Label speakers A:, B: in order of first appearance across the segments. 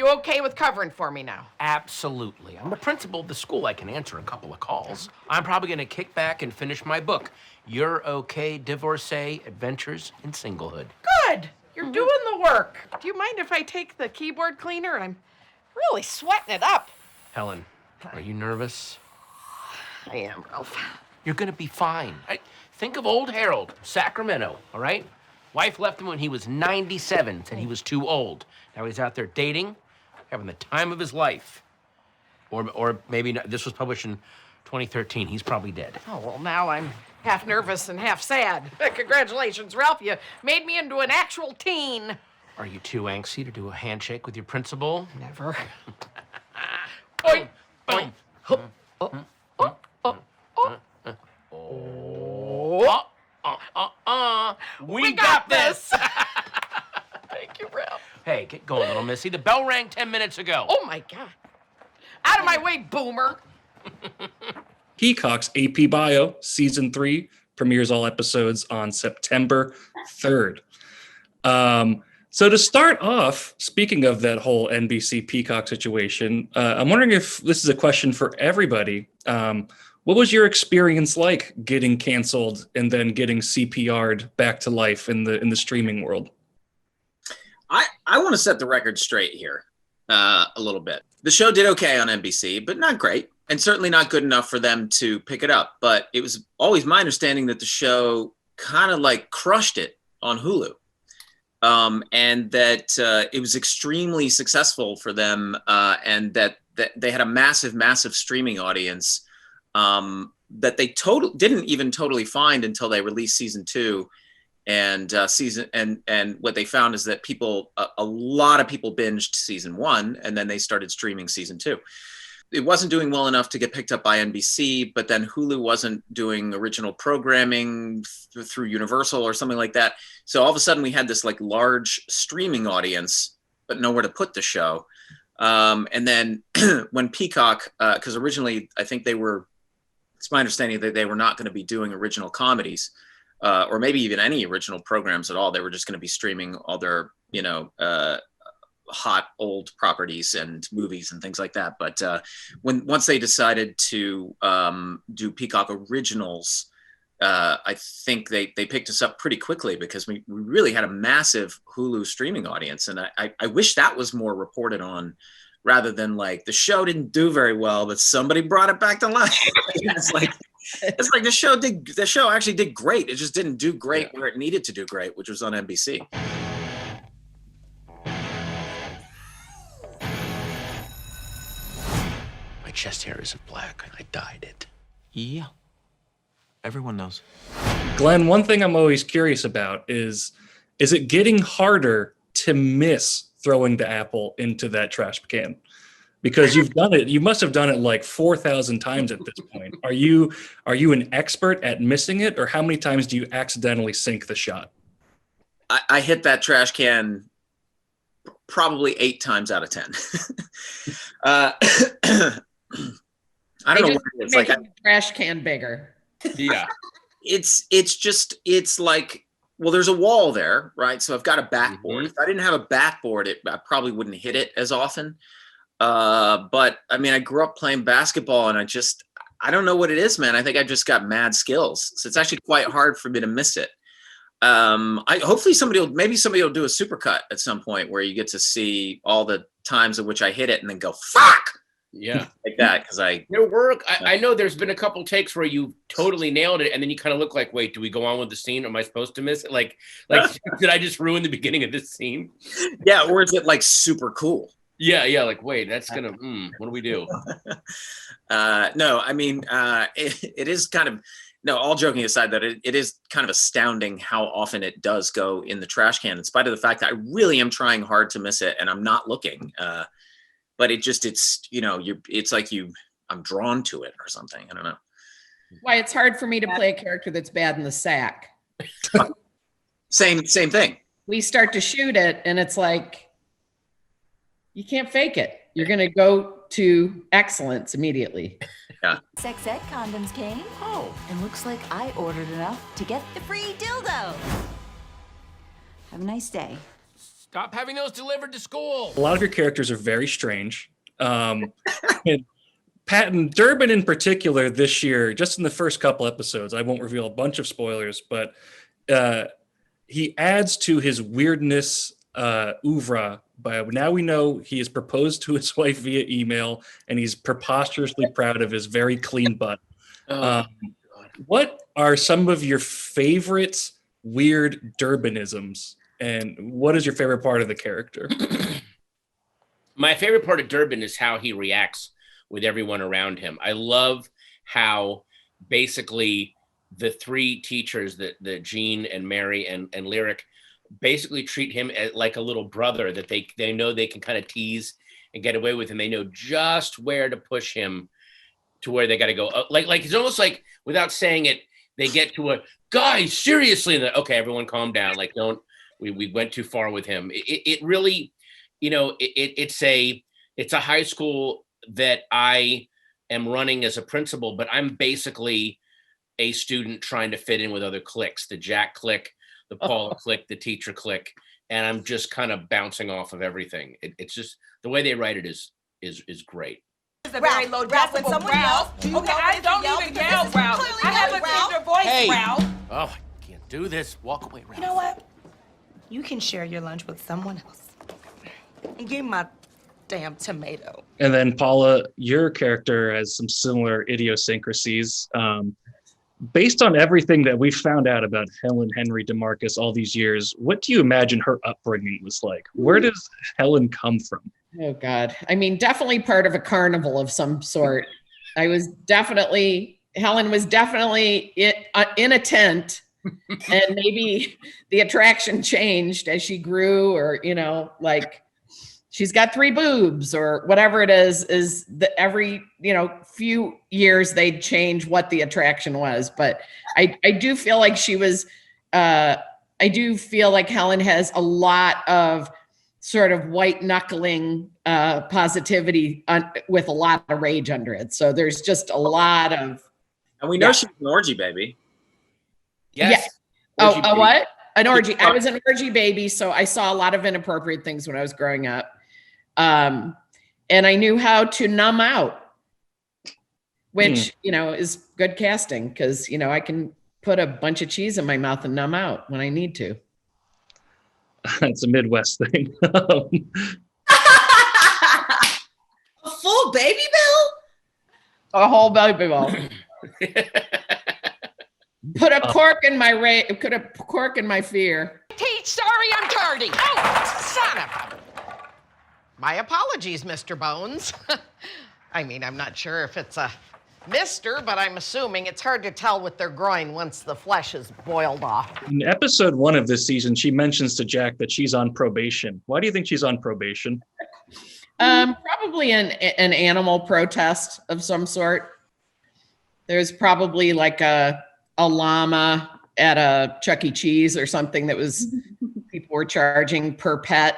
A: you okay with covering for me now?
B: Absolutely. I'm the principal of the school. I can answer a couple of calls. I'm probably gonna kick back and finish my book. You're okay, divorcee, adventures in singlehood.
A: Good. You're doing the work. Do you mind if I take the keyboard cleaner? I'm really sweating it up.
B: Helen, are you nervous?
A: I am, Ralph.
B: You're gonna be fine. Think of old Harold, Sacramento, all right? Wife left him when he was 97, said he was too old. Now he's out there dating, having the time of his life. Or maybe not, this was published in 2013. He's probably dead.
A: Oh, well, now I'm half nervous and half sad. Congratulations, Ralph. You made me into an actual teen.
B: Are you too angsty to do a handshake with your principal?
A: Never.
B: Boing, boing. We got this.
A: Thank you, Ralph.
B: Hey, get going, little missy. The bell rang 10 minutes ago.
A: Oh, my God. Out of my way, boomer.
C: Peacock's AP Bio, Season 3, premieres all episodes on September 3rd. So to start off, speaking of that whole NBC Peacock situation, I'm wondering if this is a question for everybody. What was your experience like getting canceled and then getting CPR'd back to life in the streaming world?
D: I want to set the record straight here a little bit. The show did okay on NBC, but not great, and certainly not good enough for them to pick it up. But it was always my understanding that the show kind of like crushed it on Hulu, and that it was extremely successful for them, and that they had a massive streaming audience that they didn't even totally find until they released season 2. And and what they found is that a lot of people binged season 1, and then they started streaming season 2. It wasn't doing well enough to get picked up by NBC, but then Hulu wasn't doing original programming through Universal or something like that. So all of a sudden we had this like large streaming audience, but nowhere to put the show. And then when Peacock, because originally I think it's my understanding that they were not going to be doing original comedies. Or maybe even any original programs at all. They were just going to be streaming all their, hot old properties and movies and things like that. But once they decided to do Peacock originals, I think they picked us up pretty quickly because we really had a massive Hulu streaming audience. And I wish that was more reported on rather than like the show didn't do very well, but somebody brought it back to life. It's like the show actually did great. It just didn't do great where it needed to do great, which was on NBC.
B: My chest hair isn't black. I dyed it.
E: Yeah. Everyone knows.
C: Glenn, one thing I'm always curious about is it getting harder to miss throwing the apple into that trash can? Because you've done it, you must have done it like 4,000 times at this point. Are you an expert at missing it, or how many times do you accidentally sink the shot?
D: I hit that trash can probably 8 times out of 10. I don't know what it is. Like
A: the trash can bigger.
B: Yeah.
D: It's like, well, there's a wall there, right? So I've got a backboard. If I didn't have a backboard, I probably wouldn't hit it as often. But I mean, I grew up playing basketball, and I don't know what it is, man. I think I've just got mad skills. So it's actually quite hard for me to miss it. Hopefully somebody will do a supercut at some point where you get to see all the times in which I hit it and then go, fuck.
B: Yeah.
D: Like that. Cause
B: Your work, I know there's been a couple takes where you totally nailed it, and then you kind of look like, wait, do we go on with the scene? Am I supposed to miss it? Like, did I just ruin the beginning of this scene?
D: Yeah. Or is it like super cool?
B: Yeah. Like, wait, that's gonna, what do we do?
D: No, I mean, it is kind of, no, all joking aside, that it is kind of astounding how often it does go in the trash can, in spite of the fact that I really am trying hard to miss it and I'm not looking. But it's like I'm drawn to it or something. I don't know.
A: Why it's hard for me to play a character that's bad in the sack.
D: Same thing.
A: We start to shoot it, and it's like, you can't fake it. You're going to go to excellence immediately.
D: Yeah.
F: Sex ed condoms came. Oh, and looks like I ordered enough to get the free dildo. Have a nice day.
B: Stop having those delivered to school.
C: A lot of your characters are very strange. And Patton, Durbin in particular this year, just in the first couple episodes, I won't reveal a bunch of spoilers, but he adds to his weirdness oeuvre. But now we know he has proposed to his wife via email, and he's preposterously proud of his very clean butt. What are some of your favorite weird Durbanisms, and what is your favorite part of the character?
B: My favorite part of Durbin is how he reacts with everyone around him. I love how basically the three teachers, that Jean and Mary and Lyric, basically treat him as like a little brother that they know they can kind of tease and get away with, and they know just where to push him to where they got to go. Like it's almost like, without saying it, they get to a guys, seriously, and okay, everyone calm down. Like, don't, we went too far with him. It really, you know, it's a high school that I am running as a principal, but I'm basically a student trying to fit in with other cliques, the Jack clique, the Paula clique, the teacher clique, and I'm just kind of bouncing off of everything. It's just the way they write it is great.
G: It's a very low decibel, Ralph. Okay, I don't even yell, Ralph. I have a tender voice,
B: Hey.
G: Ralph.
B: Oh, I can't do this. Walk away, Ralph.
G: You know what? You can share your lunch with someone else. And give me my damn tomato.
C: And then Paula, your character has some similar idiosyncrasies. Based on everything that we've found out about Helen Henry DeMarcus all these years, what do you imagine her upbringing was like? Where does Helen come from?
A: Oh, God. I mean, definitely part of a carnival of some sort. Helen was definitely in a tent, and maybe the attraction changed as she grew, or, you know, like she's got 3 boobs or whatever it is that every, you know, few years they'd change what the attraction was. But I do feel like Helen has a lot of sort of white knuckling positivity with a lot of rage under it. So there's just a lot of.
D: And we know she's an orgy baby.
B: Yes.
A: Yeah.
B: Orgy baby.
A: What? An orgy. I was an orgy baby, so I saw a lot of inappropriate things when I was growing up. And I knew how to numb out, which, you know, is good casting, because, you know, I can put a bunch of cheese in my mouth and numb out when I need to.
C: That's a Midwest thing.
H: A full baby bill?
A: A whole baby bowl. Put a cork in my fear.
I: Teach, sorry I'm tardy. Oh, son of a... My apologies, Mr. Bones. I mean, I'm not sure if it's a mister, but I'm assuming it's hard to tell with their groin once the flesh is boiled off.
C: In episode 1 of this season, she mentions to Jack that she's on probation. Why do you think she's on probation?
A: Probably an animal protest of some sort. There's probably like a llama at a Chuck E. Cheese or something that was people were charging per pet.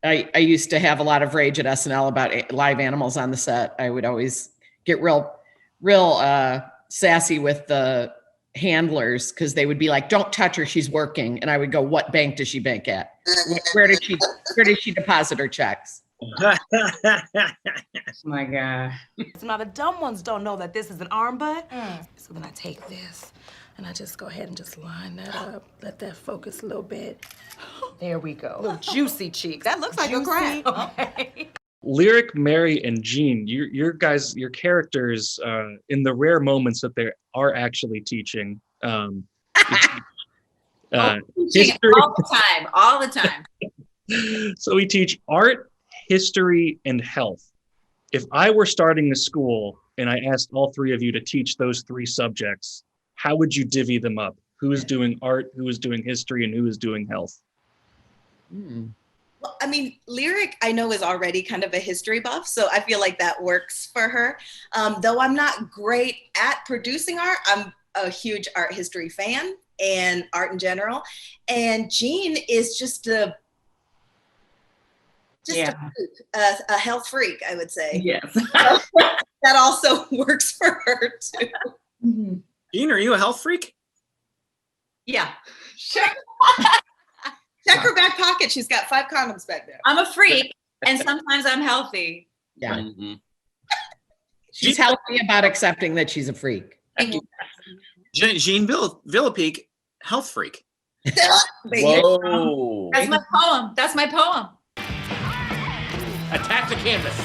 A: I used to have a lot of rage at SNL about live animals on the set. I would always get real sassy with the handlers, because they would be like, "Don't touch her, she's working." And I would go, "What bank does she bank at? Where did she deposit her checks?"
H: My God.
G: So now the dumb ones don't know that this is an armbud. So then I take this and I just go ahead and just line that up. Let that focus a little bit. There we go. Little juicy cheeks.
H: That looks like a crack.
G: Okay.
C: Lyric, Mary, and Jean, your characters, in the rare moments that they are actually teaching,
H: Teaching
C: history.
H: all the time.
C: So we teach art, history, and health. If I were starting a school and I asked all 3 of you to teach those 3 subjects, how would you divvy them up? Who is doing art, who is doing history, and who is doing health?
H: Well, I mean, Lyric, I know, is already kind of a history buff, so I feel like that works for her. Though I'm not great at producing art, I'm a huge art history fan and art in general. And Jean is just a health freak, I would say.
A: Yes.
H: That also works for her too.
D: Jean, are you a health freak?
H: Yeah, sure. Check her back pocket. She's got 5 condoms back there.
J: I'm a freak, and sometimes I'm healthy.
A: Yeah.
B: Mm-hmm.
A: She's healthy about accepting that she's a freak.
D: Jean Villepique, health freak.
B: Whoa.
J: That's my poem. That's my poem.
B: Attack the canvas.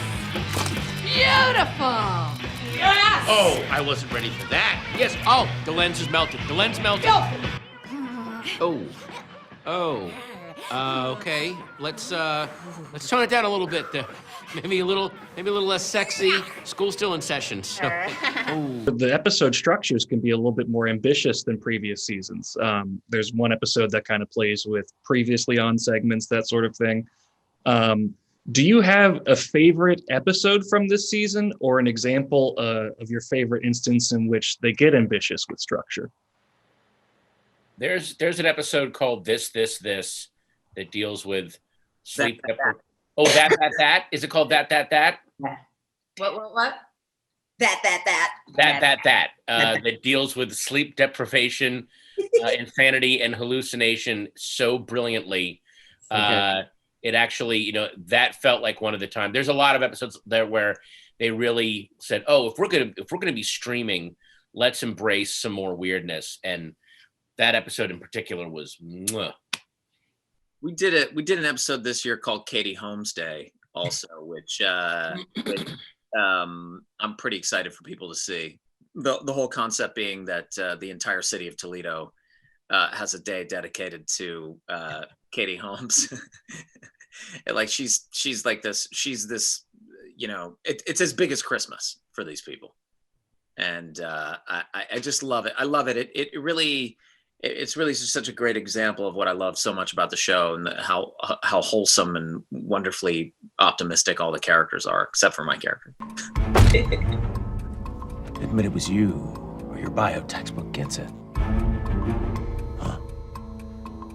J: Beautiful. Yes.
B: Oh, I wasn't ready for that. Yes. Oh, the lens is melted. The lens melted. Oh. Oh. Okay. Let's tone it down a little bit. Maybe a little less sexy. School's still in session. So. Oh.
C: The episode structures can be a little bit more ambitious than previous seasons. There's one episode that kind of plays with previously on segments, that sort of thing. Do you have a favorite episode from this season, or an example of your favorite instance in which they get ambitious with structure?
B: There's an episode called This that deals with sleep. Oh, that. Is it called that?
J: What?
B: That. That deals with sleep deprivation, insanity, and hallucination so brilliantly. It actually, that felt like one of the time. There's a lot of episodes there where they really said, "Oh, if we're gonna be streaming, let's embrace some more weirdness." And that episode in particular was. Mwah.
D: We did an episode this year called Katie Holmes Day, also, which I'm pretty excited for people to see. The whole concept being that the entire city of Toledo has a day dedicated to Katie Holmes. Like she's like this. She's this. It's as big as Christmas for these people, and I just love it. I love it. It's really just such a great example of what I love so much about the show, and how wholesome and wonderfully optimistic all the characters are, except for my character.
E: Admit it was you, or your bio textbook gets it. Huh.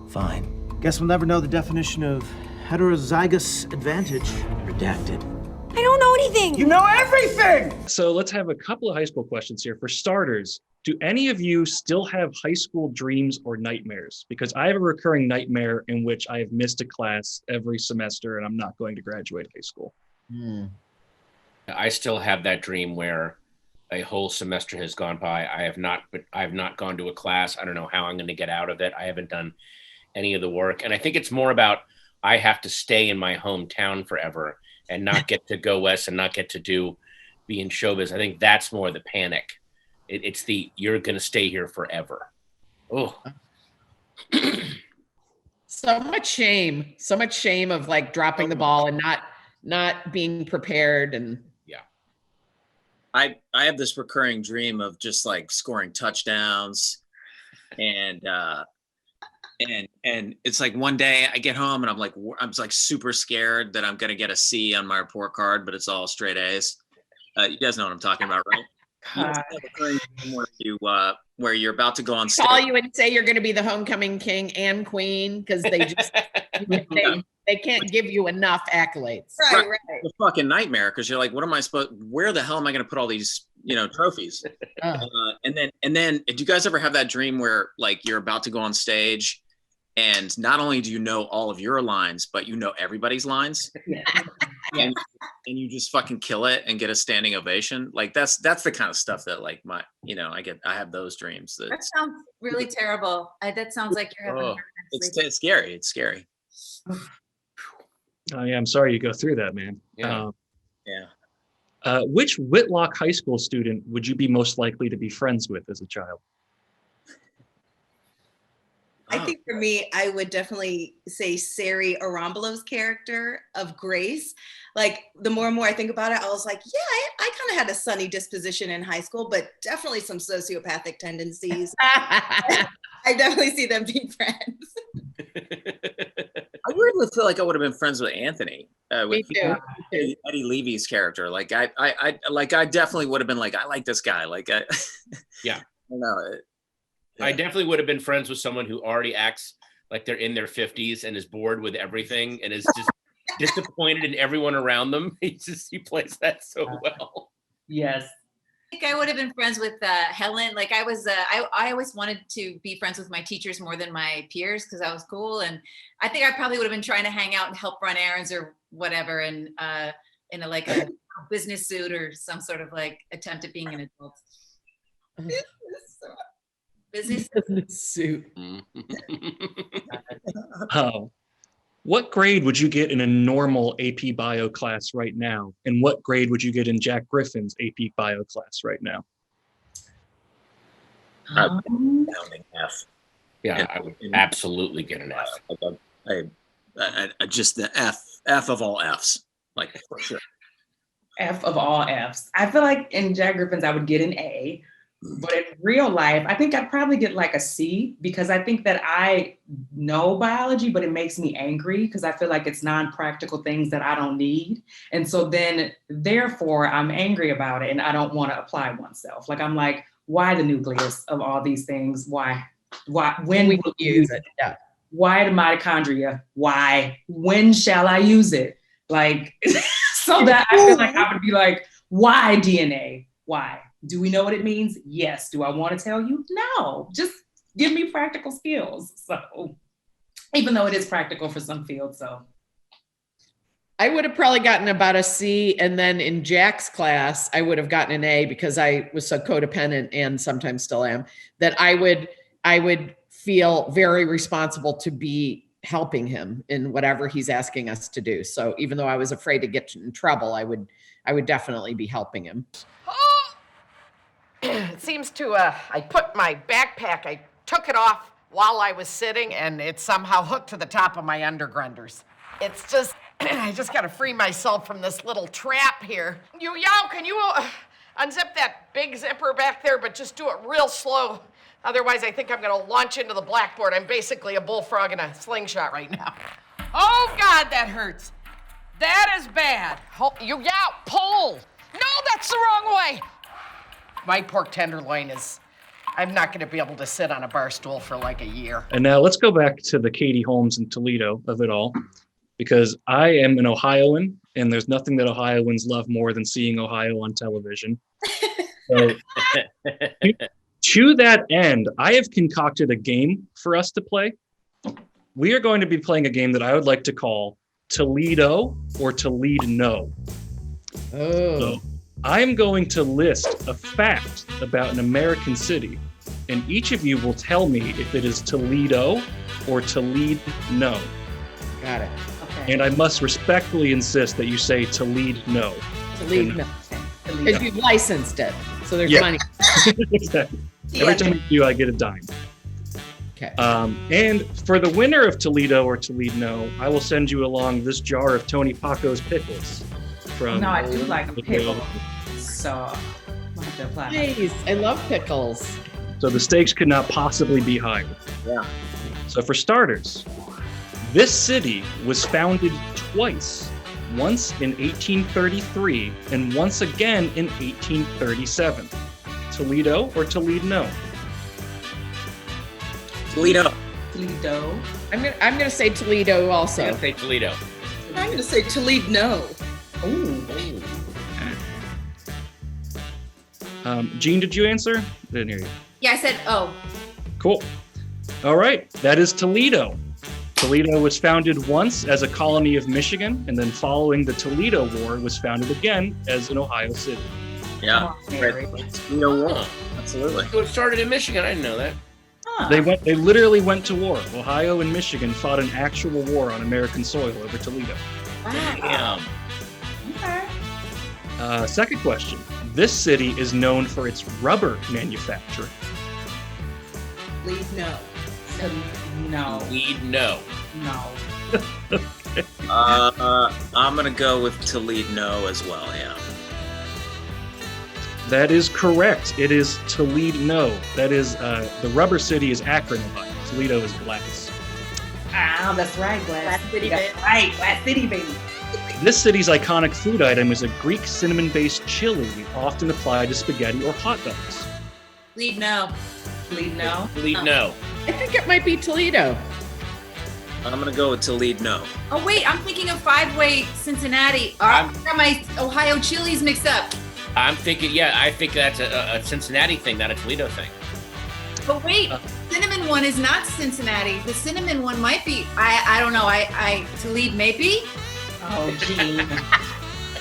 E: Fine.
K: Guess we'll never know the definition of heterozygous advantage. Redacted.
F: I don't know anything.
K: You know everything!
C: So let's have a couple of high school questions here. For starters, do any of you still have high school dreams or nightmares? Because I have a recurring nightmare in which I have missed a class every semester and I'm not going to graduate high school.
B: I still have that dream where a whole semester has gone by. I have not gone to a class. I don't know how I'm going to get out of it. I haven't done any of the work. And I think it's more about I have to stay in my hometown forever and not get to go west and not get to be in showbiz. I think that's more the panic. It's you're going to stay here forever. Oh.
A: So much shame of like dropping the ball and not being prepared. And
B: yeah,
D: I have this recurring dream of just like scoring touchdowns, and it's like one day I get home and I'm like super scared that I'm gonna get a C on my report card, but it's all straight A's. You guys know what I'm talking about, right? Where you're about to go on stage.
A: Call you and say you're going to be the homecoming king and queen because they just they can't give you enough accolades.
H: Right.
D: It's a fucking nightmare because you're like, where the hell am I going to put all these trophies? And then do you guys ever have that dream where like you're about to go on stage and not only do you know all of your lines, but you know everybody's lines? And you just fucking kill it and get a standing ovation. Like that's the kind of stuff that like I have those dreams.
J: That sounds really terrible. That sounds like you're having.
D: It's scary. It's scary.
C: Oh yeah, I'm sorry you go through that, man.
B: Yeah.
C: Which Whitlock High School student would you be most likely to be friends with as a child?
H: I think for me, I would definitely say Sari Arambolo's character of Grace. Like the more and more I think about it, I was like, yeah, I kind of had a sunny disposition in high school, but definitely some sociopathic tendencies. I definitely see them being friends.
D: I weirdly feel like I would have been friends with Anthony.
A: Me too.
D: Eddie Levy's character. Like I definitely would have been like, I like this guy. Like
B: yeah.
D: I don't know.
B: I definitely would have been friends with someone who already acts like they're in their 50s and is bored with everything and is just disappointed in everyone around them. He plays that so well.
A: Yes.
J: think I would have been friends with Helen. Like I was, I always wanted to be friends with my teachers more than my peers because I was cool. And I think I probably would have been trying to hang out and help run errands or whatever, and in a business suit or some sort of like attempt at being an adult. Business
A: suit.
C: What grade would you get in a normal AP Bio class right now? And what grade would you get in Jack Griffin's AP Bio class right now?
D: Downing F.
B: Yeah, I would absolutely get an F.
D: I just the F of all Fs, like for sure.
L: F of all Fs. I feel like in Jack Griffin's I would get an A. But in real life, I think I'd probably get like a C because I think that I know biology, but it makes me angry because I feel like it's non-practical things that I don't need. And so then therefore I'm angry about it and I don't want to apply oneself. Like I'm like, why the nucleus of all these things? Why, when will we use it?
A: Yeah.
L: Why the mitochondria? Why, when shall I use it? Like, so that I feel like I would be like, why DNA? Why? Do we know what it means? Yes. Do I want to tell you? No. Just give me practical skills. So, even though it is practical for some fields, so.
A: I would have probably gotten about a C, and then in Jack's class, I would have gotten an A because I was so codependent and sometimes still am, that I would feel very responsible to be helping him in whatever he's asking us to do. So even though I was afraid to get in trouble, I would definitely be helping him.
I: It seems to, I put my backpack, I took it off while I was sitting, and it's somehow hooked to the top of my undergrunders. It's just, I just gotta free myself from this little trap here. Yao, can you unzip that big zipper back there, but just do it real slow. Otherwise, I think I'm gonna launch into the blackboard. I'm basically a bullfrog in a slingshot right now. Oh, God, that hurts. That is bad. Yao, pull. No, that's the wrong way. My pork tenderloin is, I'm not going to be able to sit on a bar stool for like a year.
C: And now let's go back to the Katie Holmes and Toledo of it all, because I am an Ohioan, and there's nothing that Ohioans love more than seeing Ohio on television. So, to that end, I have concocted a game for us to play. We are going to be playing a game that I would like to call Toledo or Toledo. So, I'm going to list a fact about an American city, and each of you will tell me if it is Toledo or Toledo.
A: Got it.
L: Okay.
C: And I must respectfully insist that you say Toledo.
A: Toledo. Because you've licensed it, so there's money.
C: Exactly. Every time you do, I get a dime.
A: Okay.
C: And for the winner of Toledo or Toledo, I will send you along this jar of Tony Paco's pickles.
L: No, I do like a pickle, so I'll have to apply.
A: Nice. I love pickles.
C: So the stakes could not possibly be higher.
D: Yeah.
C: So for starters, this city was founded twice, once in 1833 and once again in 1837. Toledo or Toledo?
D: Toledo.
L: Toledo.
A: I'm gonna say Toledo also.
B: I'm gonna say Toledo.
H: I'm gonna say Toledo.
L: Ooh.
C: Jean, did you answer? I didn't hear you.
J: Yeah, I said, oh.
C: Cool. All right, that is Toledo. Toledo was founded once as a colony of Michigan, and then following the Toledo War was founded again as an Ohio city.
D: Yeah. Toledo War. Absolutely.
B: So it started in Michigan. I didn't know that.
C: They literally went to war. Ohio and Michigan fought an actual war on American soil over Toledo.
D: Damn.
L: Okay.
C: Second question. This city is known for its rubber manufacturing.
H: Leave no.
L: No.
B: Weed, no.
L: No.
D: I'm gonna go with Toledo as well. Yeah.
C: That is correct. It is Toledo. That is, the rubber city is Akron, Ohio. Toledo is Glass.
L: Ah, that's right, Glass
H: City,
L: That's
H: baby.
L: right, Glass City, baby.
C: This city's iconic food item is a Greek cinnamon-based chili, often applied to spaghetti or hot dogs.
J: Leave no.
L: Toledo.
B: Toledo.
A: I think it might be Toledo.
D: I'm gonna go with Toledo.
J: Oh, wait, I'm thinking of Five-Way Cincinnati. I got my Ohio chilies mixed up.
B: I'm thinking, yeah, I think that's a Cincinnati thing, not a Toledo thing.
J: But wait, cinnamon one is not Cincinnati. The cinnamon one might be. I don't know. Toledo maybe.
L: Oh, gee.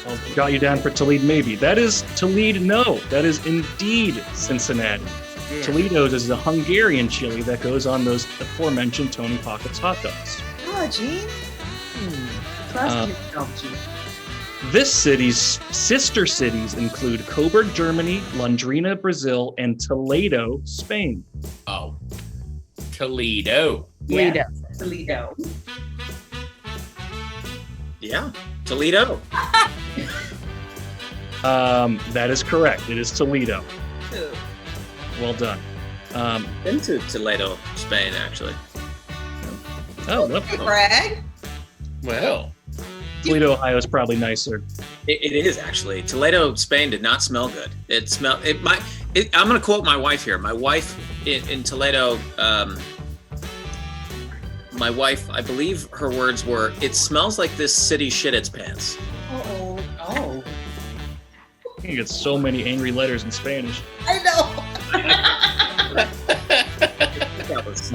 C: I'll got you down for Toledo maybe. That is Toledo no. That is indeed Cincinnati.
B: Yeah.
C: Toledo's is a Hungarian chili that goes on those aforementioned Tony Pockets hot dogs.
H: Oh, Gene.
L: Trust yourself, Gene.
C: This city's sister cities include Coburg, Germany, Londrina, Brazil, and Toledo, Spain.
B: Oh, Toledo.
A: Toledo.
L: Toledo.
D: Yeah, Toledo.
C: That is correct. It is Toledo. Well done.
D: Been to Toledo, Spain, actually.
C: Oh, look.
H: Brag.
B: Well,
C: Toledo, Ohio is probably nicer.
D: It is actually. Toledo, Spain did not smell good. I'm going to quote my wife here. My wife in Toledo, my wife, I believe her words were, "It smells like this city shit its pants."
H: Oh.
C: You get so many angry letters in Spanish.
H: I know.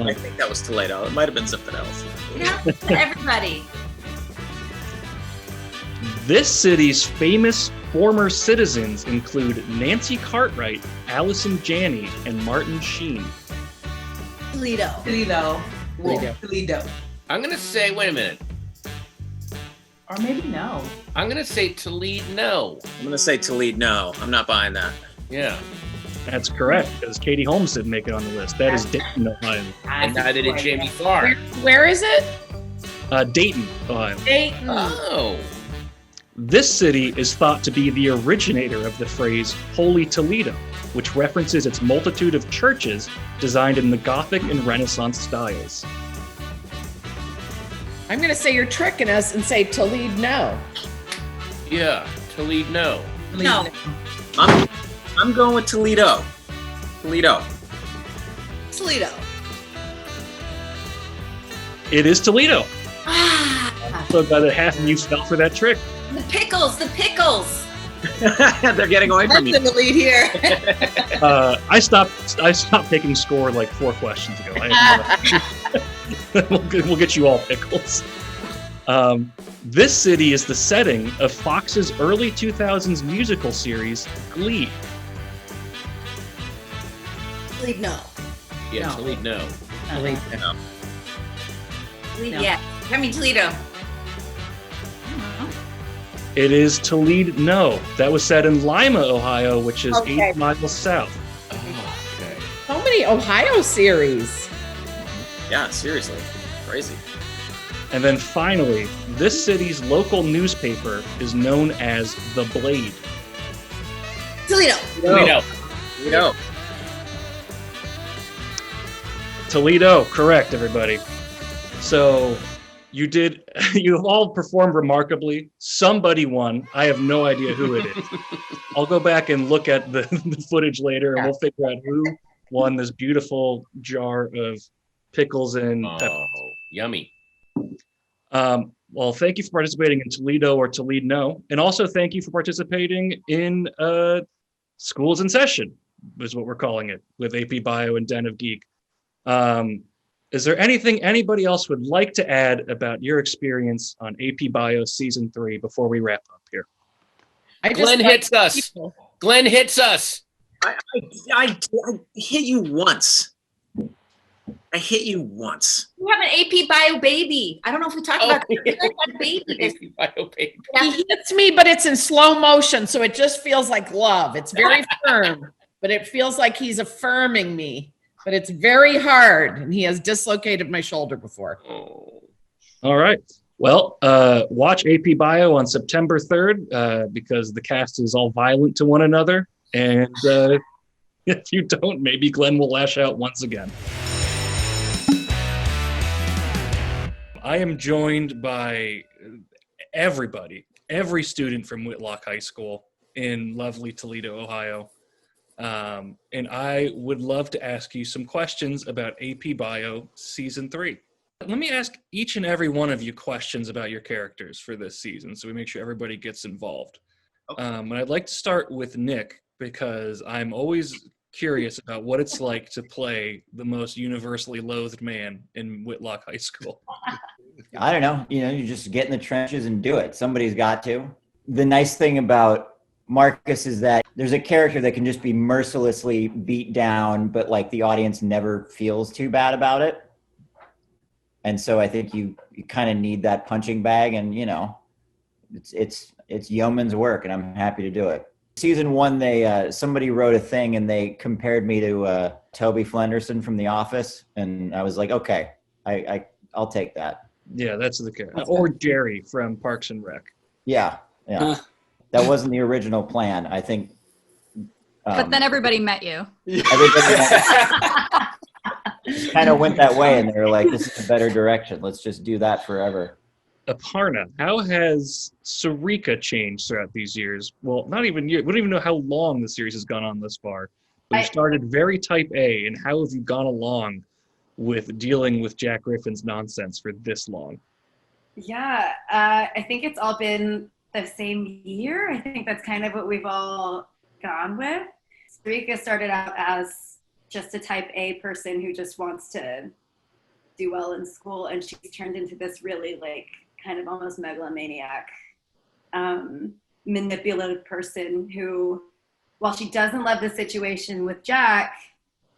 D: I think that was Toledo. It might have been something else.
J: It happens to everybody.
C: This city's famous former citizens include Nancy Cartwright, Allison Janney, and Martin Sheen.
H: Toledo.
L: Toledo. Toledo.
B: I'm going to say, wait a minute.
L: Or maybe no.
B: I'm going to say Toledo. No.
D: I'm going to say Toledo. No, I'm not buying that.
B: Yeah.
C: That's correct, because Katie Holmes didn't make it on the list. That is Dayton, Ohio.
B: And neither did Jamie Farr.
A: Where is it?
C: Dayton, Ohio.
A: Dayton.
B: Oh.
C: This city is thought to be the originator of the phrase Holy Toledo, which references its multitude of churches designed in the Gothic and Renaissance styles.
A: I'm going to say you're tricking us and say Toledo. No.
B: Yeah, Toledo.
J: No.
D: I'm going with Toledo. Toledo.
H: Toledo.
C: It is Toledo. So glad that half of you fell for that trick.
J: The pickles.
D: They're getting away from
H: I'm
D: you.
H: in the lead here.
C: I stopped taking score like 4 questions ago. We'll get you all pickles. This city is the setting of Fox's early 2000s musical series, Glee.
H: Toledo. No.
B: Yeah,
L: No.
B: Toledo.
A: Toledo.
D: No.
J: Toledo. Yeah. I mean Toledo.
C: It is Toledo. No, that was set in Lima, Ohio, which is
H: Okay.
C: 8 miles south.
B: Oh, okay.
A: So many Ohio series.
D: Yeah, seriously. Crazy.
C: And then finally, this city's local newspaper is known as The Blade.
H: Toledo.
B: Toledo.
D: Toledo.
C: Toledo, correct, everybody. So you have all performed remarkably. Somebody won. I have no idea who it is. I'll go back and look at the footage later and we'll figure out who won this beautiful jar of pickles and peppers.
B: Oh, yummy.
C: Well, thank you for participating in Toledo or Toledo No. And also thank you for participating in Schools in Session, is what we're calling it, with AP Bio and Den of Geek. Is there anything anybody else would like to add about your experience on AP Bio Season 3 before we wrap up here?
B: Glenn hits us. Glenn hits us.
D: I hit you once. I hit you once.
J: You have an AP Bio baby. I don't know if we talked about that. You had a baby.
B: AP Bio baby.
A: He hits me, but it's in slow motion, so it just feels like love. It's very firm, but it feels like he's affirming me. But it's very hard, and he has dislocated my shoulder before.
B: Oh.
C: All right. Well, watch AP Bio on September 3rd because the cast is all violent to one another. And if you don't, maybe Glenn will lash out once again. I am joined by everybody, every student from Whitlock High School in lovely Toledo, Ohio. And I would love to ask you some questions about AP Bio Season 3. Let me ask each and every one of you questions about your characters for this season so we make sure everybody gets involved. And I'd like to start with Nick because I'm always curious about what it's like to play the most universally loathed man in Whitlock High School.
M: I don't know. You just get in the trenches and do it. Somebody's got to. The nice thing about Marcus is that there's a character that can just be mercilessly beat down, but like the audience never feels too bad about it. And so I think you kind of need that punching bag, and it's yeoman's work, and I'm happy to do it. Season 1, they somebody wrote a thing and they compared me to Toby Flenderson from The Office, and I was like, okay, I'll take that.
C: Yeah, that's the character. Or Jerry from Parks and Rec.
M: Yeah. That wasn't the original plan, I think.
N: But then everybody met you.
M: It kind of went that way, and they were like, this is a better direction. Let's just do that forever.
C: Aparna, how has Sarika changed throughout these years? Well, not even years. We don't even know how long the series has gone on thus far. But you started very type A, and how have you gone along with dealing with Jack Griffin's nonsense for this long?
O: Yeah, I think it's all been the same year. I think that's kind of what we've all gone with. Sarika started out as just a type A person who just wants to do well in school, and she's turned into this really kind of almost megalomaniac, manipulative person who, while she doesn't love the situation with Jack,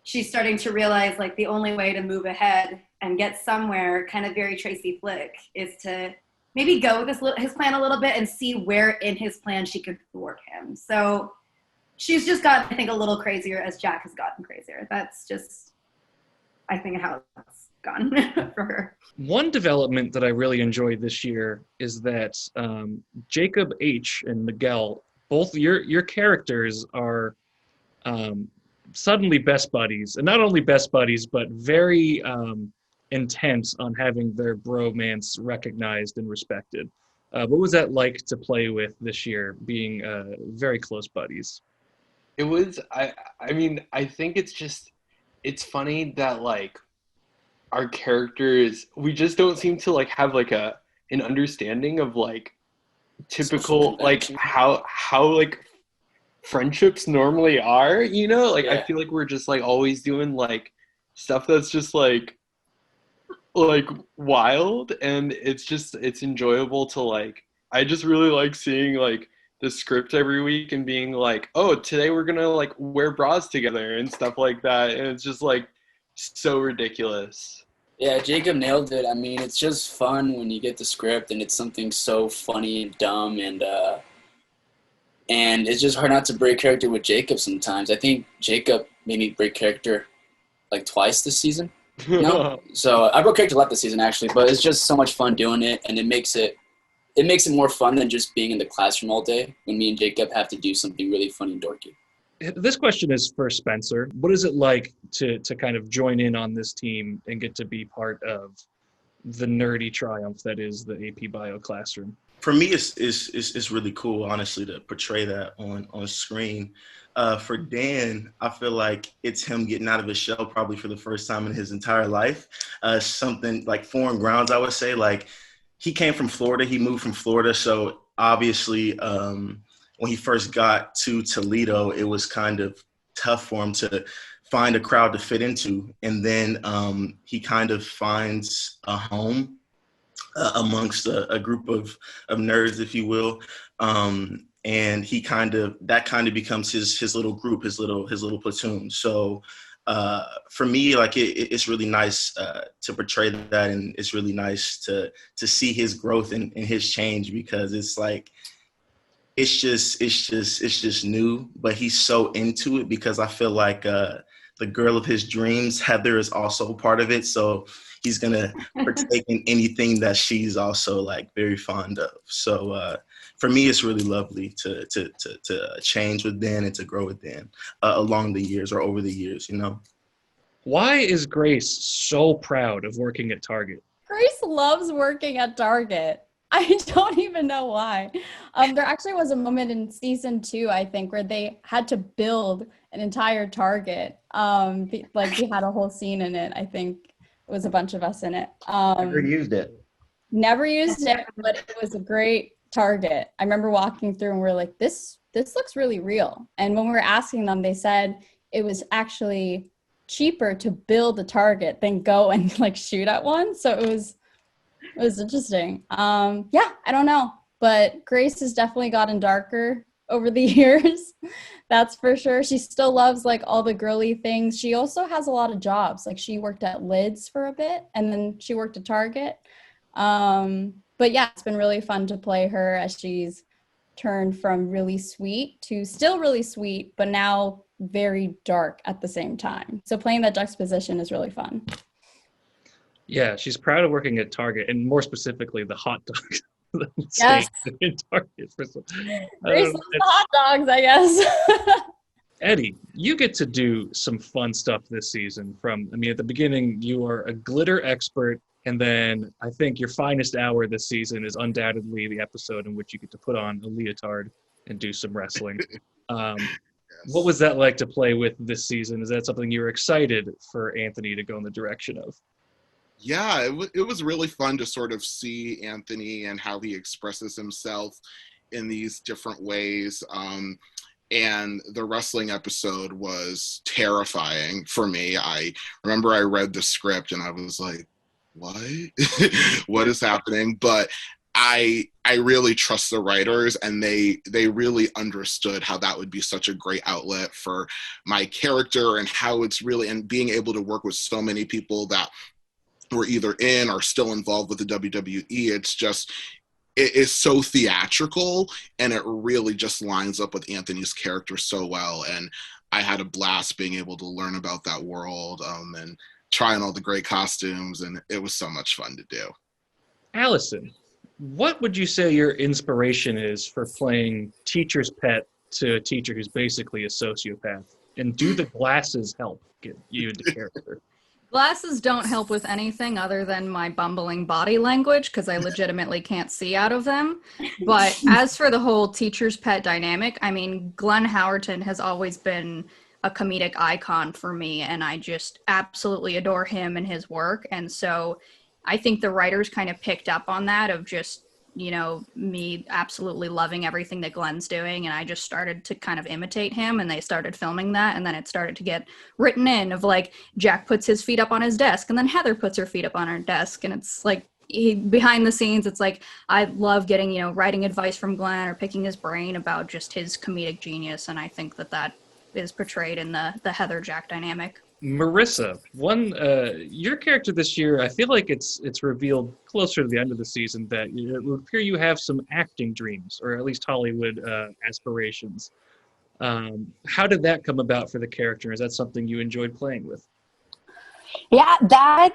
O: she's starting to realize the only way to move ahead and get somewhere, kind of very Tracy Flick, is to maybe go with his plan a little bit and see where in his plan she could thwart him. So she's just gotten, I think, a little crazier as Jack has gotten crazier. That's just, I think, how it's gone for her.
C: One development that I really enjoyed this year is that Jacob H. and Miguel, both your characters are suddenly best buddies. And not only best buddies, but very intent on having their bromance recognized and respected. What was that like to play with this year, being very close buddies?
P: It was, I mean, I think it's funny that our characters, we just don't seem to have an understanding of typical how friendships normally are, I feel like we're just always doing stuff that's just wild, and it's enjoyable to I just really like seeing the script every week and being oh, today we're gonna wear bras together and stuff like that, and it's just so ridiculous.
Q: Yeah, Jacob nailed it. I mean, it's just fun when you get the script and it's something so funny and dumb, and it's just hard not to break character with Jacob sometimes. I think Jacob made me break character twice this season. No? So I broke character a lot this season actually, but it's just so much fun doing it, and it makes it more fun than just being in the classroom all day when me and Jacob have to do something really funny and dorky.
C: This question is for Spencer. What is it like to kind of join in on this team and get to be part of the nerdy triumph that is the AP Bio classroom?
R: For me, it's really cool, honestly, to portray that on screen. For Dan, I feel like it's him getting out of his shell probably for the first time in his entire life. Something foreign grounds, I would say. He came from Florida. He moved from Florida. So obviously, when he first got to Toledo, it was kind of tough for him to find a crowd to fit into. And then he kind of finds a home amongst a group of nerds, if you will. And that kind of becomes his little group, his little platoon. So for me, it's really nice to portray that, and it's really nice to see his growth and his change, because it's just new, but he's so into it, because I feel like the girl of his dreams, Heather, is also part of it. So he's gonna partake in anything that she's also very fond of. So for me, it's really lovely to change with Dan and to grow with Dan along the years or over the years,
C: Why is Grace so proud of working at Target?
S: Grace loves working at Target. I don't even know why. There actually was a moment in season 2, I think, where they had to build an entire Target. We had a whole scene in it. I think it was a bunch of us in it.
M: Never used it.
S: Never used it, but it was a great Target. I remember walking through and we're like, this looks really real. And when we were asking them, they said it was actually cheaper to build a target than go and like shoot at one. So it was interesting. Yeah, I don't know, but Grace has definitely gotten darker over the years. That's for sure. She still loves like all the girly things. She also has a lot of jobs. Like she worked at Lids for a bit and then she worked at Target. But yeah, it's been really fun to play her as she's turned from really sweet to still really sweet, but now very dark at the same time. So playing that juxtaposition is really fun.
C: Yeah, she's proud of working at Target, and more specifically, the hot dogs.
S: Yes.
C: In Target.
S: Grace loves the hot dogs, I guess.
C: Eddie, you get to do some fun stuff this season. At the beginning, you are a glitter expert, and then I think your finest hour this season is undoubtedly the episode in which you get to put on a leotard and do some wrestling. What was that like to play with this season? Is that something you were excited for Anthony to go in the direction of?
T: Yeah, it was really fun to sort of see Anthony and how he expresses himself in these different ways. And the wrestling episode was terrifying for me. I remember I read the script and I was like, what? What is happening? But I really trust the writers, and they really understood how that would be such a great outlet for my character, and how it's really, and being able to work with so many people that were either in or still involved with the WWE. It's just, it is so theatrical, and it really just lines up with Anthony's character so well. And I had a blast being able to learn about that world and trying all the great costumes, and it was so much fun to do.
C: Allison, what would you say your inspiration is for playing teacher's pet to a teacher who's basically a sociopath? And do the glasses help get you into character?
N: Glasses don't help with anything other than my bumbling body language, because I legitimately can't see out of them. But as for the whole teacher's pet dynamic, I mean, Glenn Howerton has always been a comedic icon for me, and I just absolutely adore him and his work. And so I think the writers kind of picked up on that, of just, you know, me absolutely loving everything that Glenn's doing, and I just started to kind of imitate him, and they started filming that, and then it started to get written in of like, Jack puts his feet up on his desk, and then Heather puts her feet up on her desk, and it's like, behind the scenes, it's like, I love getting, you know, writing advice from Glenn or picking his brain about just his comedic genius, and I think that is portrayed in the Heather Jack dynamic.
C: Marissa, your character this year, I feel like it's revealed closer to the end of the season that it would appear you have some acting dreams, or at least Hollywood aspirations. How did that come about for the character? Is that something you enjoyed playing with?
U: Yeah, that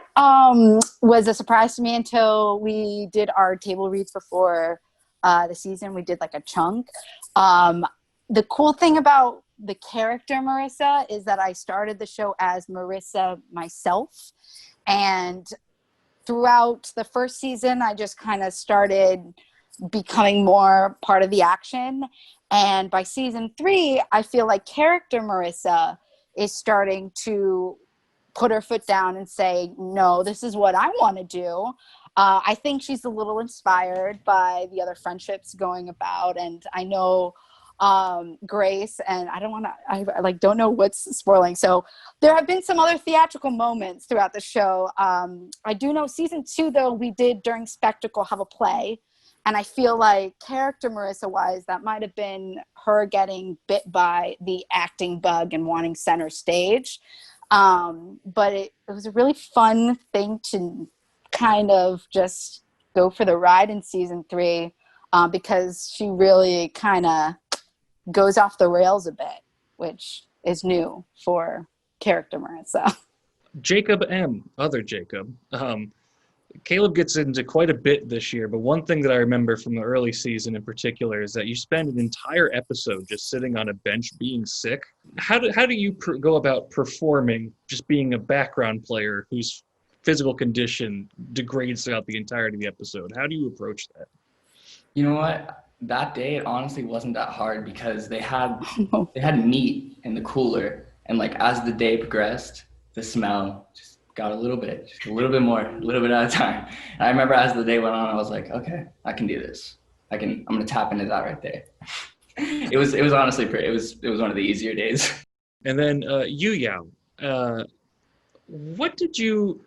U: was a surprise to me until we did our table reads before the season. We did like a chunk. The cool thing about the character Marissa is that I started the show as Marissa myself, and throughout the first season I just kind of started becoming more part of the action, and by season 3 I feel like character Marissa is starting to put her foot down and say, no, this is what I want to do. I think she's a little inspired by the other friendships going about, and I know Grace, and I don't know what's spoiling. So there have been some other theatrical moments throughout the show. I do know season 2, though, we did during Spectacle have a play. And I feel like character Marissa wise, that might have been her getting bit by the acting bug and wanting center stage. But it was a really fun thing to kind of just go for the ride in season 3, because she really kind of goes off the rails a bit, which is new for character Marissa.
C: Jacob M., other Jacob. Caleb gets into quite a bit this year, but one thing that I remember from the early season in particular is that you spend an entire episode just sitting on a bench being sick. How do you go about performing, just being a background player whose physical condition degrades throughout the entirety of the episode? How do you approach that?
V: You know what? That day, it honestly wasn't that hard because they had meat in the cooler, and like as the day progressed, the smell just got a little bit more, a little bit at a time. And I remember as the day went on, I was like, okay, I can do this. I'm gonna tap into that right there. It was honestly pretty. It was one of the easier days.
C: And then Yu Yao, what did you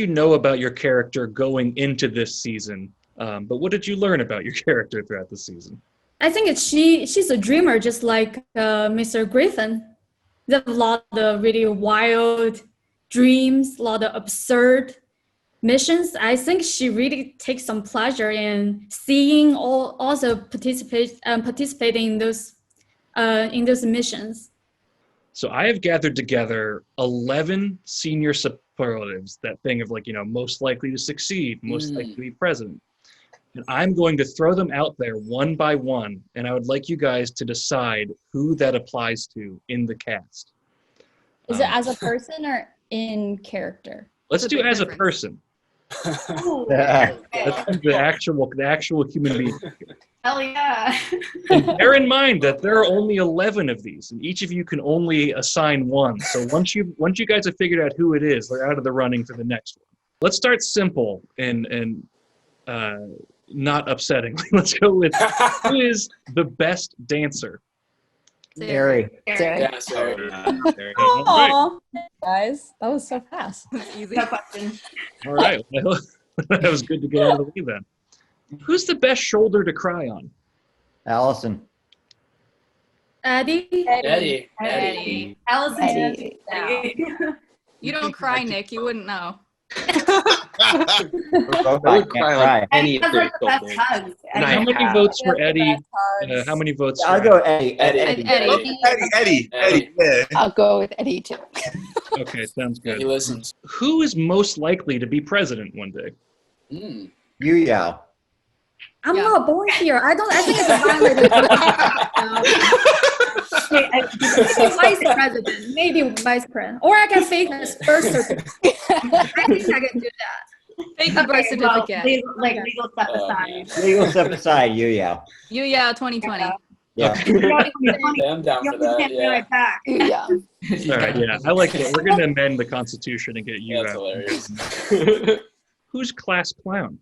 C: know about your character going into this season? But what did you learn about your character throughout the season?
E: I think she's a dreamer, just like Mr. Griffin. They have a lot of really wild dreams, a lot of absurd missions. I think she really takes some pleasure in seeing also participating in those missions.
C: So I have gathered together 11 senior superlatives, that thing of like, most likely to succeed, most likely to be president. And I'm going to throw them out there one by one, and I would like you guys to decide who that applies to in the cast.
S: Is it as a person or in character?
C: Let's do as a person. Let's do the actual human being.
O: Hell yeah.
C: And bear in mind that there are only 11 of these, and each of you can only assign one. So once you guys have figured out who it is, they're out of the running for the next one. Let's start simple and not upsettingly. Let's go with who is the best dancer?
M: Terry.
Q: Yeah, sorry.
S: Aw, guys, that was so fast.
O: Easy. No question.
C: All right. Well, that was good to get out of the way then. Who's the best shoulder to cry on?
M: Allison.
Q: Eddie.
O: Allison.
N: Eddie. You don't cry, Nick. You wouldn't know.
P: I would cry like any of their shoulders.
C: And how many votes for Eddie? How many votes?
M: I'll go Eddie.
R: Eddie. Yeah.
U: I'll go with Eddie too.
C: Okay, sounds good.
Q: He listens.
C: Who is most likely to be president one day?
M: Yu Yao.
E: I'm not born here. I think it's a violation. Vice president, maybe vice president, or I can fake this birth certificate. I think I can do that.
N: Fake the birth certificate.
O: Legal stuff aside.
M: Legal stuff aside, Yu Yao.
N: Yu Yao 2020.
M: Yeah.
Q: I'm down for that. Yeah.
U: Yeah.
C: All right, yeah, I like it. We're going to amend the Constitution and get you
Q: That's
C: out.
Q: hilarious.
C: Who's class clown?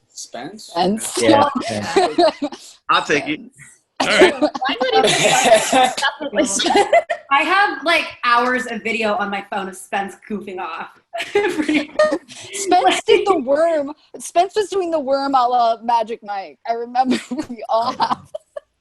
Q: Spence?
M: Yeah.
R: I'll take it.
C: All right.
O: I have like hours of video on my phone of Spence goofing off.
U: Spence did the worm. Spence was doing the worm a la Magic Mike. I remember we all have.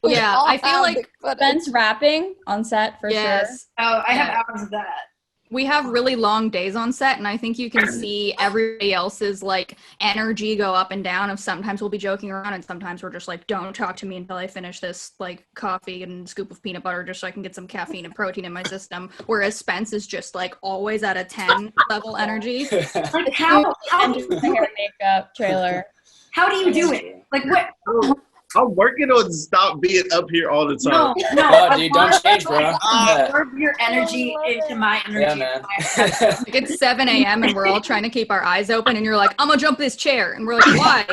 S: Yeah, I feel like Spence rapping on set for sure.
O: Oh, I have hours of that.
N: We have really long days on set, and I think you can see everybody else's like energy go up and down. Of sometimes we'll be joking around, and sometimes we're just like, "Don't talk to me until I finish this like coffee and scoop of peanut butter, just so I can get some caffeine and protein in my system." Whereas Spence is just like always at a 10 level energy.
O: Like how
S: the hair and makeup trailer.
O: How do you do it? Like what?
R: I'm working on stop being up here all the time.
Q: No, dude, don't change, bro.
O: Absorb your energy into my energy.
Q: Yeah, man.
N: Like it's 7 a.m. and we're all trying to keep our eyes open, and you're like, "I'm gonna jump this chair," and we're like, "Why?"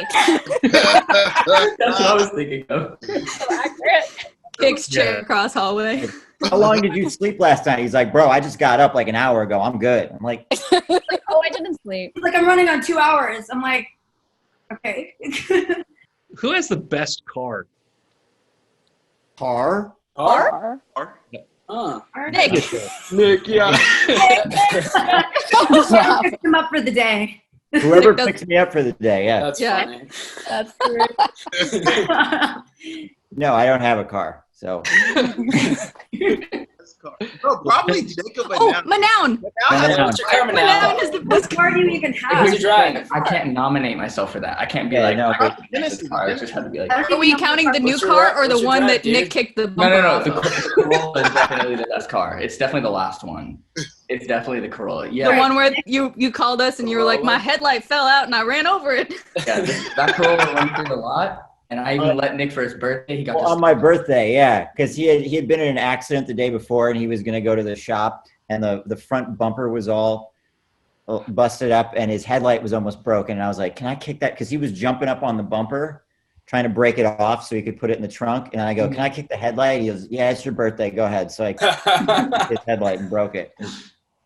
V: That's what I was thinking of.
S: So accurate.
N: Kicks chair across hallway.
M: How long did you sleep last night? He's like, bro, I just got up like an hour ago. I'm good. I'm like,
S: Oh, I didn't sleep.
O: He's like, I'm running on 2 hours. I'm like, okay.
C: Who has the best car?
M: Car?
P: Nick, yeah.
O: Whoever picks him up for the day.
M: Whoever picks me up for the day, yeah.
Q: That's funny.
S: That's true.
M: No, I don't have a car, so.
R: Bro, probably Jacob and
N: Manown.
Q: What's your car, Manown?
N: Is the best
O: car do you even have?
Q: Who's drive?
V: I can't nominate myself for that. I can't be like, this car. I just have to be like.
N: Are we counting the new car or the one that Nick kicked the bumper
V: No.
N: off
V: The
N: of?
V: Corolla is definitely the best car. It's definitely the last one. It's definitely the Corolla. Yeah.
N: The one where you called us and you were like, my headlight fell out and I ran over it.
V: Yeah, that Corolla went through a lot. And I even let Nick for his birthday. He got
M: on my birthday, yeah, because he had been in an accident the day before, and he was going to go to the shop, and the front bumper was all busted up, and his headlight was almost broken. And I was like, "Can I kick that?" Because he was jumping up on the bumper, trying to break it off so he could put it in the trunk. And I go, "Can I kick the headlight?" He goes, "Yeah, it's your birthday. Go ahead." So I kicked his headlight and broke it.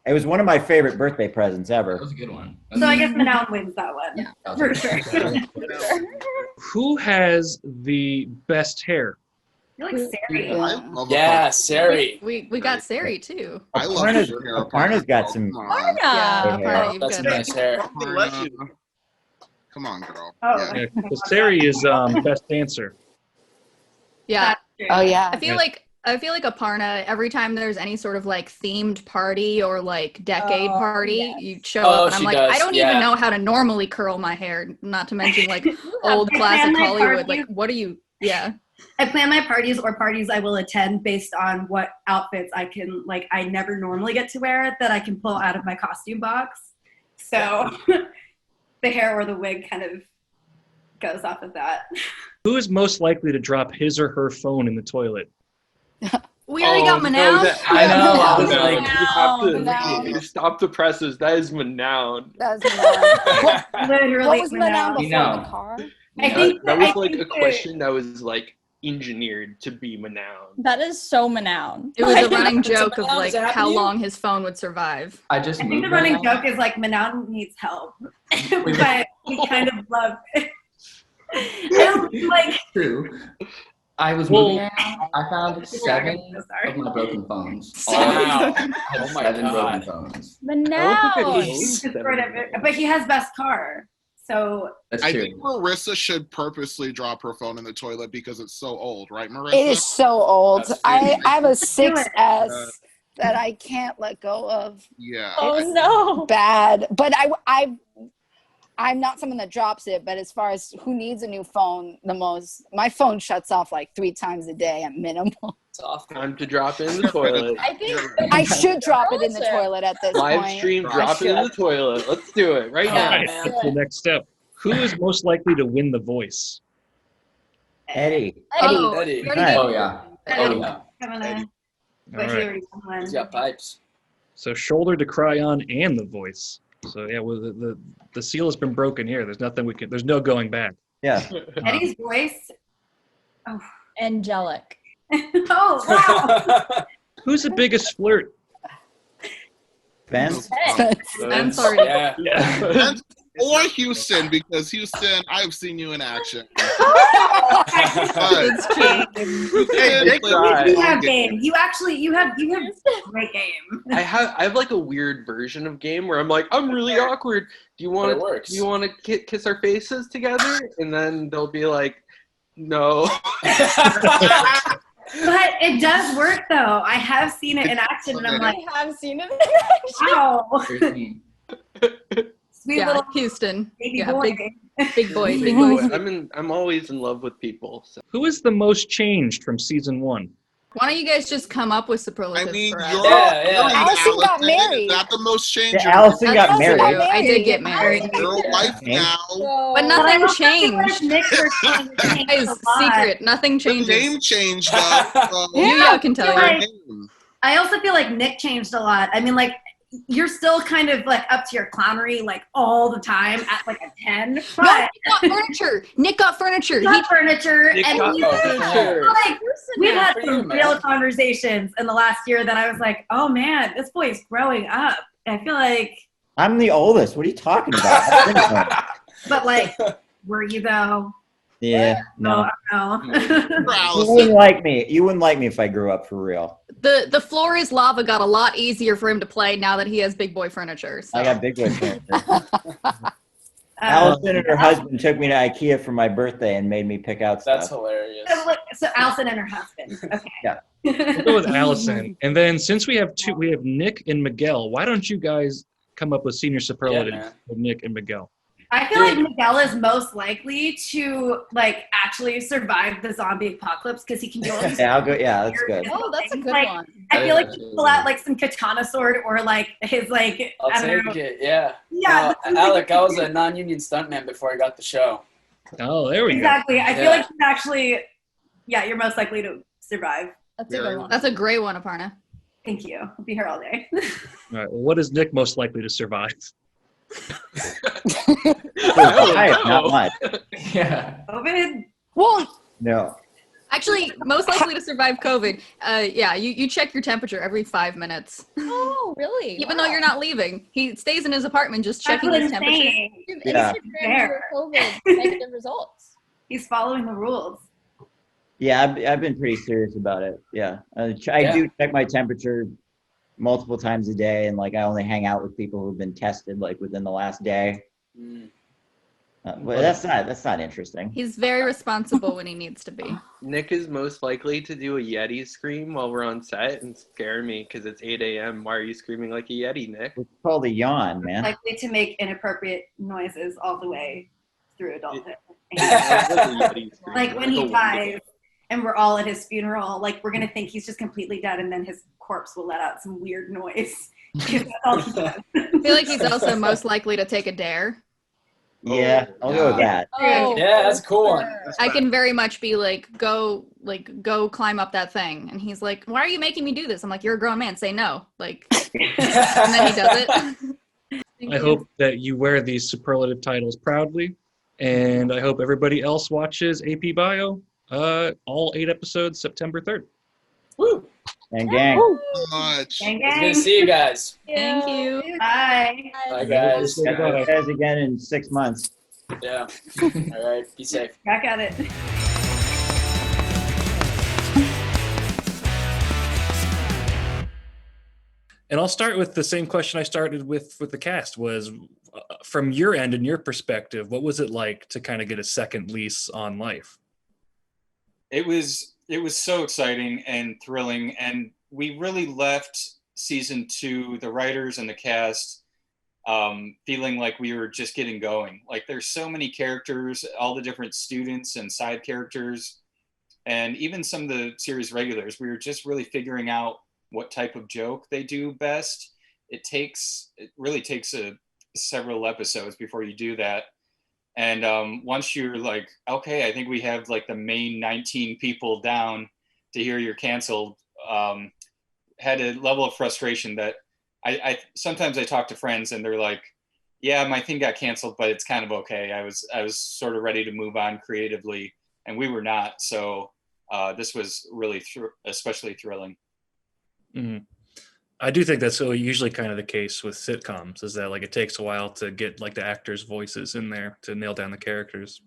M: It was one of my favorite birthday presents ever.
V: That was a good one.
O: So I guess Manown wins that one. Yeah, for sure.
C: Who has the best hair?
O: I feel like Sari.
Q: Yeah, Sari.
N: We got Sari too.
T: I love your hair.
M: Aparna's got some.
S: Aparna.
N: Yeah,
M: good
N: Aparna,
M: hair.
N: you've
Q: That's
N: got
Q: nice hair.
T: Come on, girl.
O: Oh.
C: Yeah, Sari is best dancer.
N: Yeah.
U: Oh yeah.
N: I feel like Aparna, every time there's any sort of like themed party or like decade party, you show up and I'm
Q: she
N: like,
Q: does,
N: I don't
Q: yeah.
N: even know how to normally curl my hair, not to mention like old classic Hollywood. Like, what are you? Yeah.
O: I plan my parties or parties I will attend based on what outfits I can, like, I never normally get to wear that I can pull out of my costume box. So the hair or the wig kind of goes off of that.
C: Who is most likely to drop his or her phone in the toilet?
N: We already got Manown.
P: No, I know. I was
N: Manown.
P: like, you have to
U: Manown.
P: you stop the presses. That is Manown.
U: That was Manown.
O: Literally
U: What was Manown before
V: Manown.
U: the car?
O: I think
P: that was like
O: think
P: a question that was like engineered to be Manown.
S: That is so Manown.
N: It was a running
Q: So
N: joke of
Q: Manown,
N: like
Q: is that
N: how
Q: happening?
N: long his phone would survive.
V: I just
O: I think
V: moved
O: the running
V: right now.
O: joke is like Manown needs help, but we kind of love it. I don't like.
V: True. I was
C: Well-
V: moving around. I found 7
O: So sorry.
V: of my broken phones.
Q: Wow.
V: I had
Q: Oh my
V: 7
Q: God.
V: broken phones.
S: Manown.
O: But he has best car, so
V: That's
T: I
V: true.
T: think Marissa should purposely drop her phone in the toilet because it's so old, right, Marissa?
U: It is so old.
Q: That's
U: I have a
O: Uh,
U: 6S that I can't let go of.
T: Yeah.
S: Oh no.
U: Bad, but I'm not someone that drops it. But as far as who needs a new phone the most, my phone shuts off like 3 times a day at minimum.
Q: It's awful.
P: Time to drop it in the toilet.
S: I think
U: I should drop it in the
S: Relative.
U: toilet at this
P: Live
U: point.
P: stream,
U: I
P: drop it in the
U: should.
P: toilet. Let's do it right
C: All
P: now.
C: right, that's the next step. Who is most likely to win The Voice?
M: Eddie.
N: Oh,
Q: Eddie.
N: we already did.
V: Oh yeah. Oh yeah.
O: I'm gonna.
C: All
O: But he
C: right.
O: already won.
Q: He's got pipes.
C: So Shoulder to Cry On and The Voice. So yeah, well, the seal has been broken here. There's nothing we can. There's no going back.
M: Yeah.
O: Eddie's voice.
S: angelic.
O: Oh wow!
C: Who's the biggest flirt?
M: Ben?
N: I'm sorry.
Q: Yeah.
T: And- or Houston, because Houston, I've seen you in action.
N: It's true.
P: Hey,
O: You have game. You have great game.
P: I have like a weird version of game where I'm like, I'm really awkward. Do you want
Q: But it works.
P: to kiss our faces together? And then they'll be like, no.
O: But it does work though. I have seen it in action, and I'm like,
S: I have seen it.
O: wow,
V: 13.
O: sweet
N: Yeah,
O: little
N: Houston.
O: baby
N: Yeah,
O: boy.
N: big boy, big boy.
P: I'm always in love with people. So.
C: Who is the most changed from season 1?
N: Why don't you guys just come up with superlatives
T: I mean,
N: for
T: you're,
N: us?
Q: Yeah.
U: Allison got married.
T: Is that the most change?
M: Yeah, Allison got
N: That's
M: married.
N: true. I did get married.
T: Your life now.
N: But nothing
O: also feel like
N: changed.
O: Nick Kirkland changed
N: Guys,
O: a lot.
N: secret. Nothing
T: The
N: changes.
T: name changed though.
N: You can tell
O: I
N: you.
O: I also feel like Nick changed a lot. I mean, like, you're still kind of like up to your clownery like all the time at like a 10.
N: No,
O: But
N: Nick got furniture. Nick got furniture.
O: he got furniture,
P: Nick
O: and
P: got
O: he's
P: furniture.
O: like, we've had
Q: for
O: some
Q: you, man.
O: real conversations in the last year that I was like, oh man, this boy is growing up. And I feel like,
M: I'm the oldest. What are you talking about?
O: but like, were you though?
M: Yeah, no.
O: No.
M: You wouldn't like me. You wouldn't like me if I grew up for real.
N: The floor is lava got a lot easier for him to play now that he has big boy furniture. So.
M: I got big boy furniture. Allison and her husband took me to IKEA for my birthday and made me pick out stuff.
Q: That's hilarious.
O: So Allison and her husband. Okay.
M: Yeah.
C: We'll go with Allison. And then since we have Nick and Miguel, why don't you guys come up with senior superlatives
Q: man.
C: for Nick and Miguel?
O: I feel like Miguel is most likely to like actually survive the zombie apocalypse because he can do all these
M: Yeah, I'll go. Yeah, that's good.
S: Oh, that's a good
O: like,
S: one.
O: I feel like he can pull out like some katana sword or like his like
Q: I'll
O: I don't know.
Q: take it. Yeah.
O: Yeah,
Q: Alec, I was a non-union stuntman before I got the show.
C: Oh, there we
O: Exactly. I feel
Q: Yeah.
O: like he's actually you're most likely to survive.
S: That's a good one.
N: That's a great one, Aparna.
O: Thank you. I'll be here all day.
C: go. All right. Well, what is Nick most likely to survive?
M: Not much.
V: Yeah.
O: COVID.
U: Well,
M: No.
N: Actually, most likely to survive COVID. Yeah, you check your temperature every 5 minutes.
S: Oh, really?
N: Even though you're not leaving. He stays in his apartment just
O: That's
N: checking
O: what
N: his
O: I'm
N: temperature.
O: saying.
N: Yeah.
O: There.
S: COVID negative results.
O: He's following the rules.
M: Yeah, I've been pretty serious about it. Yeah, I do check my temperature multiple times a day, and like I only hang out with people who've been tested like within the last day. But that's not interesting.
N: He's very responsible when he needs to be.
P: Nick is most likely to do a Yeti scream while we're on set and scare me because it's 8 a.m. Why are you screaming like a Yeti, Nick?
M: It's called a yawn, man.
O: Likely to make inappropriate noises all the way through adulthood. Like when he dies and we're all at his funeral, like we're gonna think he's just completely dead, and then his corpse will let out some weird noise. That's all he does.
N: I feel like he's also most likely to take a dare.
M: Yeah, I'll go with that.
N: Oh,
Q: Yeah, that's a cool one.
N: I can very much be like, go climb up that thing. And he's like, why are you making me do this? I'm like, you're a grown man, say no. Like, and then he does it.
C: I hope that you wear these superlative titles proudly, and I hope everybody else watches AP Bio, all 8 episodes, September 3rd.
Q: Woo!
M: And gang.
T: Much.
O: Gang,
Q: It's
O: gang.
Q: good to see you guys.
N: Thank you.
O: Bye.
Q: Bye, guys.
M: See you guys again in 6 months.
Q: Yeah. All right. Be safe.
O: Back at it.
C: And I'll start with the same question I started with the cast was, from your end and your perspective, what was it like to kind of get a second lease on life?
F: It was so exciting and thrilling, and we really left season 2, the writers and the cast, feeling like we were just getting going. Like there's so many characters, all the different students and side characters, and even some of the series regulars. We were just really figuring out what type of joke they do best. It really takes several episodes before you do that. And once you're like, okay, I think we have like the main 19 people down to hear you're canceled, had a level of frustration that I sometimes I talk to friends and they're like, yeah, my thing got canceled, but it's kind of okay. I was sort of ready to move on creatively, and we were not. So this was really especially thrilling.
C: Mm-hmm. I do think that's usually kind of the case with sitcoms, is that like it takes a while to get like the actors' voices in there to nail down the characters.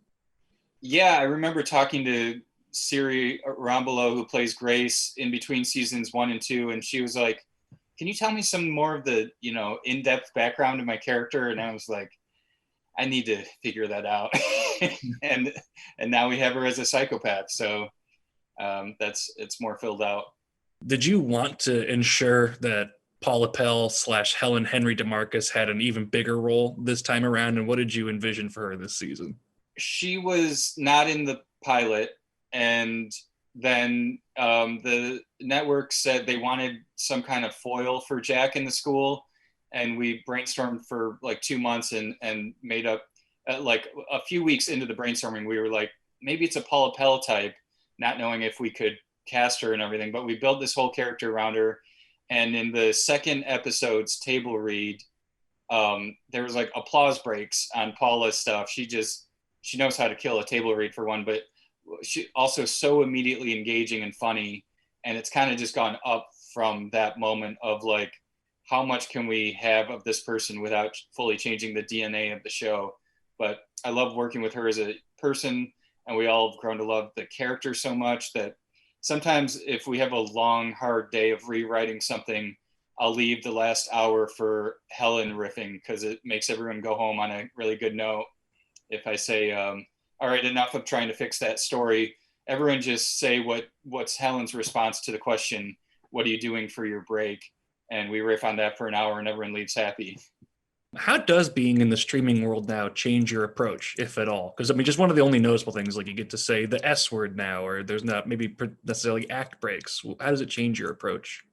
F: Yeah, I remember talking to Siri Rambolo, who plays Grace, in between seasons 1 and 2, and she was like, can you tell me some more of the, in-depth background of my character? And I was like, I need to figure that out. and now we have her as a psychopath, so it's more filled out.
C: Did you want to ensure that Paula Pell / Helen Henry DeMarcus had an even bigger role this time around? And what did you envision for her this season?
F: She was not in the pilot. And then the network said they wanted some kind of foil for Jack in the school. And we brainstormed for like 2 months and made up, like a few weeks into the brainstorming, we were like, maybe it's a Paula Pell type, not knowing if we could cast her and everything, but we built this whole character around her. And in the second episode's table read, there was like applause breaks on Paula's stuff. She knows how to kill a table read for one, but she also so immediately engaging and funny. And it's kind of just gone up from that moment of like, how much can we have of this person without fully changing the DNA of the show? But I love working with her as a person, and we all have grown to love the character so much that sometimes if we have a long, hard day of rewriting something, I'll leave the last hour for Helen riffing because it makes everyone go home on a really good note. If I say, all right, enough of trying to fix that story, everyone just say what's Helen's response to the question, what are you doing for your break? And we riff on that for an hour and everyone leaves happy.
C: How does being in the streaming world now change your approach, if at all? Because I mean, just one of the only noticeable things, like you get to say the S word now, or there's not maybe necessarily act breaks. How does it change your approach?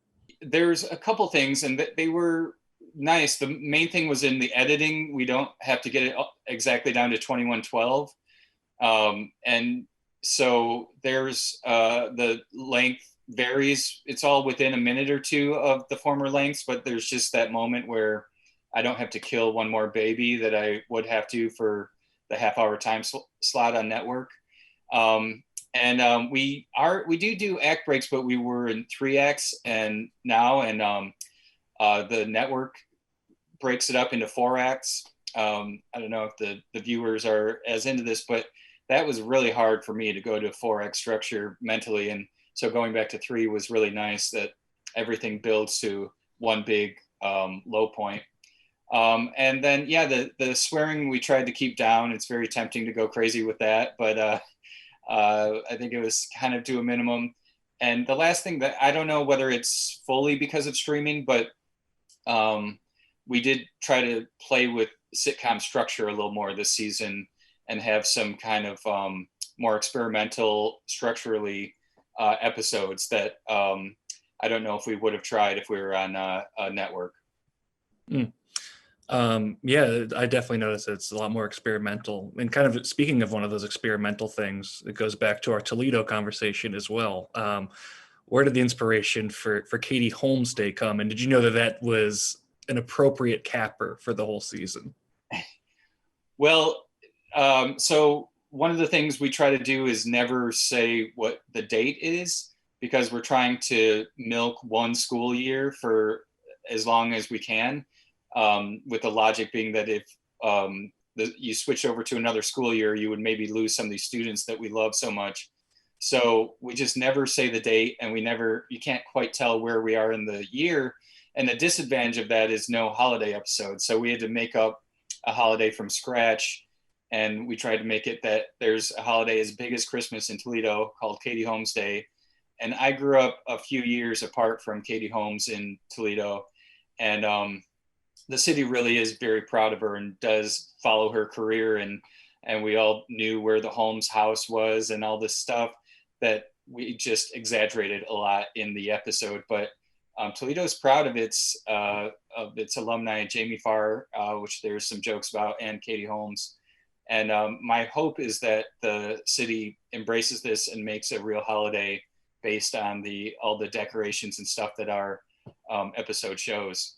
F: There's a couple things, and they were nice. The main thing was in the editing. We don't have to get it exactly down to 21:12. And so there's the length varies. It's all within a minute or two of the former lengths, but there's just that moment where I don't have to kill one more baby that I would have to for the half-hour time slot on network. we do act breaks, but we were in 3 acts and the network breaks it up into 4 acts. I don't know if the viewers are as into this, but that was really hard for me to go to a 4-act structure mentally. And so going back to 3 was really nice, that everything builds to one big low point. And then, the swearing we tried to keep down. It's very tempting to go crazy with that, but I think it was kind of to a minimum. And the last thing, that I don't know whether it's fully because of streaming, but we did try to play with sitcom structure a little more this season and have some kind of more experimental structurally episodes that I don't know if we would have tried if we were on a network.
C: I definitely noticed it's a lot more experimental. And kind of speaking of one of those experimental things, it goes back to our Toledo conversation as well. Where did the inspiration for Katie Holmes Day come? And did you know that was an appropriate capper for the whole season?
F: Well, so one of the things we try to do is never say what the date is, because we're trying to milk one school year for as long as we can, with the logic being that if you switch over to another school year, you would maybe lose some of these students that we love so much. So we just never say the date, and you can't quite tell where we are in the year. And the disadvantage of that is no holiday episodes. So we had to make up a holiday from scratch. And we tried to make it that there's a holiday as big as Christmas in Toledo called Katie Holmes Day. And I grew up a few years apart from Katie Holmes in Toledo. And the city really is very proud of her and does follow her career. And we all knew where the Holmes house was and all this stuff that we just exaggerated a lot in the episode. But Toledo is proud of its alumni, Jamie Farr, which there's some jokes about, and Katie Holmes. And my hope is that the city embraces this and makes a real holiday based on all the decorations and stuff that our episode shows.